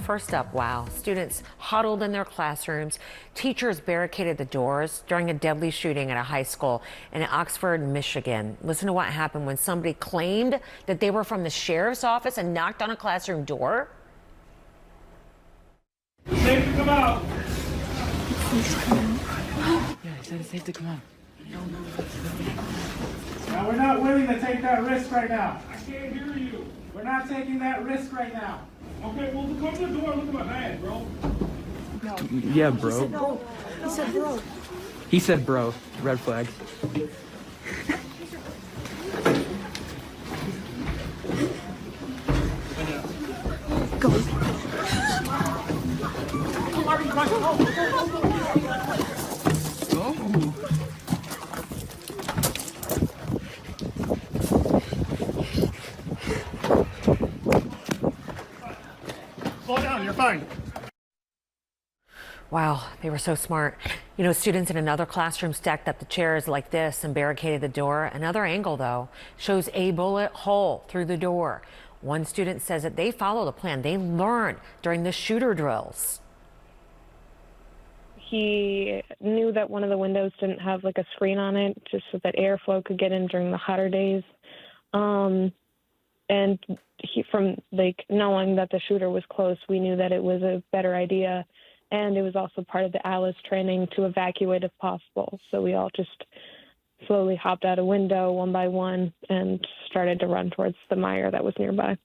First up, wow, students huddled in their classrooms. Teachers barricaded the doors during a deadly shooting at a high school in Oxford, Michigan. Listen to what happened when somebody claimed that they were from the sheriff's office and knocked on a classroom door. It's safe to come out. Yeah, he said it's safe to come out. Now, we're not willing to take that risk right now. I can't hear you. We're not taking that risk right now. Okay, well, come to the door and look at my bag, bro. No. Yeah, bro. He said bro. He said bro. Red flag. Go. Slow down, you're fine. Wow, they were so smart. You know, students in another classroom stacked up the chairs like this and barricaded the door. Another angle, though, shows a bullet hole through the door. One student says that they followed a plan they learned during the shooter drills. He knew that one of the windows didn't have like a screen on it, just so that airflow could get in during the hotter days. And he, from like knowing that the shooter was close, we knew that it was a better idea. And it was also part of the Alice training to evacuate if possible. So we all just slowly hopped out a window one by one and started to run towards the mire that was nearby.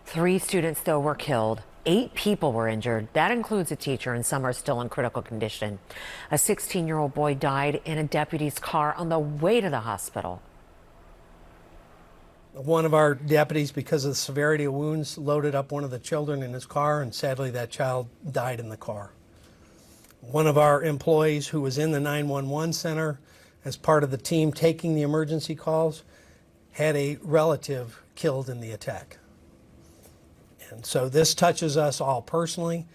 3 students, though, were killed. 8 people were injured. That includes a teacher, and some are still in critical condition. A 16-year-old boy died in a deputy's car on the way to the hospital. One of our deputies, because of the severity of wounds, loaded up one of the children in his car, and sadly that child died in the car. One of our employees who was in the 911 center as part of the team taking the emergency calls had a relative killed in the attack. And so this touches us all personally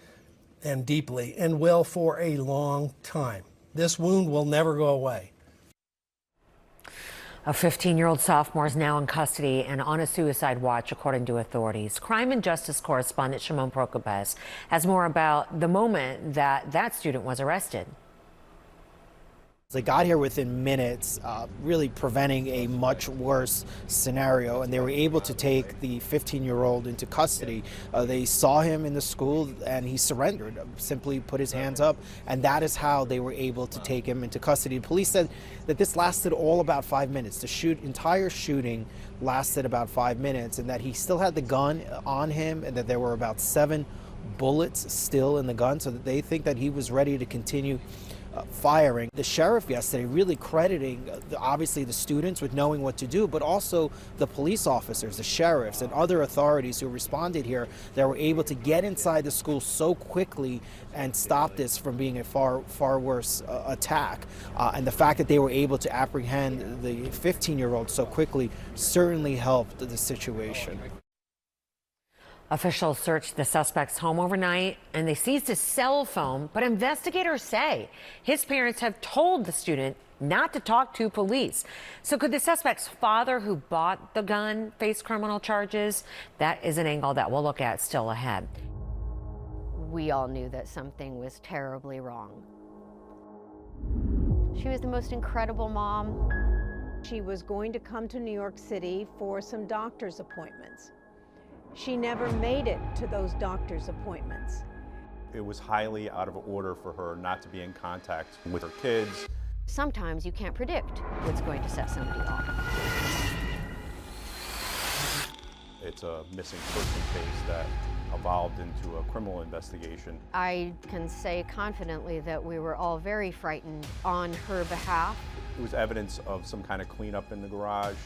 and deeply, and will for a long time. This wound will never go away. A 15-year-old sophomore is now in custody and on a suicide watch, according to authorities. Crime and Justice correspondent Shimon Prokopez has more about the moment that student was arrested. They got here within minutes, really preventing a much worse scenario, and they were able to take the 15-year-old into custody. They saw him in the school and he surrendered, simply put his hands up, and that is how they were able to take him into custody. The police said that this lasted all about 5 minutes. The entire shooting lasted about 5 minutes, and that he still had the gun on him, and that there were about 7 bullets still in the gun, so that they think that he was ready to continue firing. The sheriff yesterday really crediting obviously the students with knowing what to do, but also the police officers, the sheriffs, and other authorities who responded here that were able to get inside the school so quickly and stop this from being a far worse attack. And the fact that they were able to apprehend the 15-year-old so quickly certainly helped the situation. Officials searched the suspect's home overnight and they seized his cell phone, but investigators say his parents have told the student not to talk to police. So could the suspect's father, who bought the gun, face criminal charges? That is an angle that we'll look at still ahead. We all knew that something was terribly wrong. She was the most incredible mom. She was going to come to New York City for some doctor's appointments. She never made it to those doctor's appointments. It was highly out of order for her not to be in contact with her kids. Sometimes you can't predict what's going to set somebody off. It's a missing person case that evolved into a criminal investigation. I can say confidently that we were all very frightened on her behalf. It was evidence of some kind of cleanup in the garage.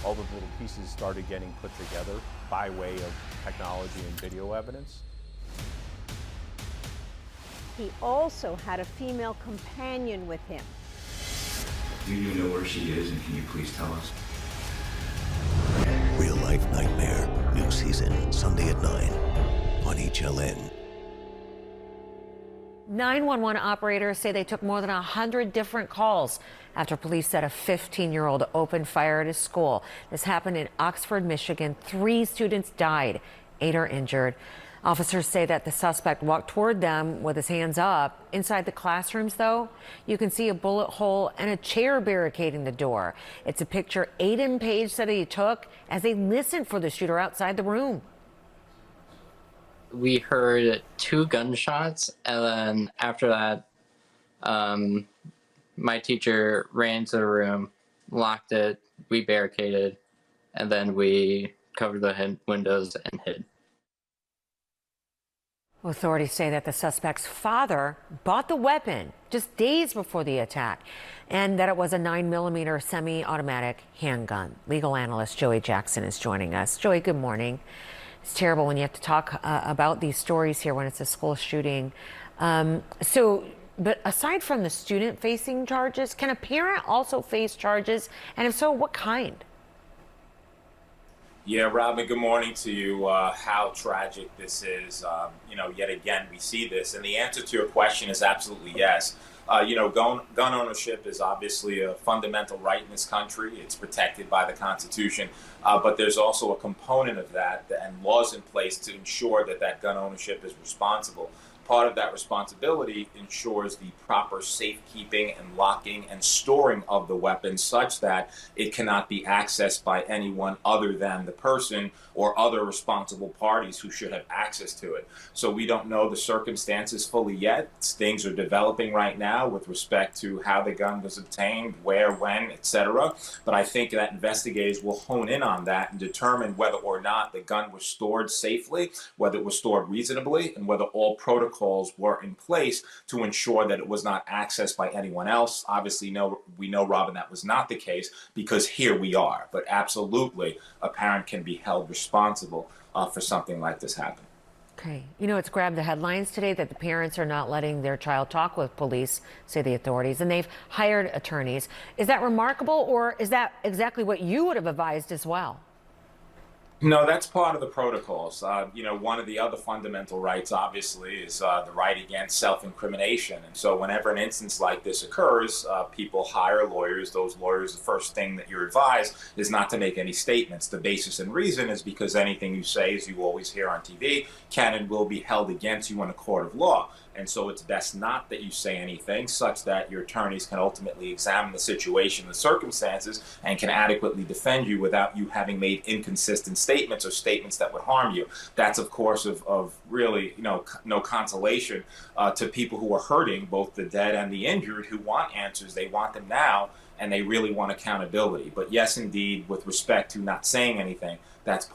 All the little pieces started getting put together by way of technology and video evidence. He also had a female companion with him. Do you know where she is, and can you please tell us? Real Life Nightmare, new season, Sunday at 9 on HLN. 911 operators say they took more than 100 different calls after police said a 15-year-old opened fire at his school. This happened in Oxford, Michigan. 3 students died. 8 are injured. Officers say that the suspect walked toward them with his hands up. Inside the classrooms, though, you can see a bullet hole and a chair barricading the door. It's a picture Aiden Page said he took as they listened for the shooter outside the room. We heard 2 gunshots, and then after that, my teacher ran to the room, locked it, we barricaded, and then we covered the windows and hid. Authorities say that the suspect's father bought the weapon just days before the attack and that it was a 9mm semi-automatic handgun. Legal analyst Joey Jackson is joining us. Joey, good morning. It's terrible when you have to talk about these stories here when it's a school shooting. But aside from the student facing charges, can a parent also face charges? And if so, what kind? Yeah, Robin, good morning to you. How tragic this is. Yet again, we see this. And the answer to your question is absolutely yes. Gun ownership is obviously a fundamental right in this country. It's protected by the Constitution. But there's also a component of that and laws in place to ensure that gun ownership is responsible. Part of that responsibility ensures the proper safekeeping and locking and storing of the weapon such that it cannot be accessed by anyone other than the person or other responsible parties who should have access to it. So we don't know the circumstances fully yet. Things are developing right now with respect to how the gun was obtained, where, when, etc. But I think that investigators will hone in on that and determine whether or not the gun was stored safely, whether it was stored reasonably, and whether all protocols were in place to ensure that it was not accessed by anyone else. Obviously, we know, Robin, that was not the case because here we are. But absolutely, a parent can be held responsible for something like this happening. Okay. It's grabbed the headlines today that the parents are not letting their child talk with police, say the authorities, and they've hired attorneys. Is that remarkable, or is that exactly what you would have advised as well? No, that's part of the protocols. One of the other fundamental rights, obviously, is the right against self-incrimination. And so whenever an instance like this occurs, people hire lawyers. Those lawyers, the first thing that you're advised is not to make any statements. The basis and reason is because anything you say, as you always hear on TV, can and will be held against you in a court of law. And so it's best not that you say anything such that your attorneys can ultimately examine the situation, the circumstances, and can adequately defend you without you having made inconsistent statements or statements that would harm you. That's, of course, of really no consolation to people who are hurting, both the dead and the injured, who want answers. They want them now, and they really want accountability. But yes, indeed, with respect to not saying anything, that's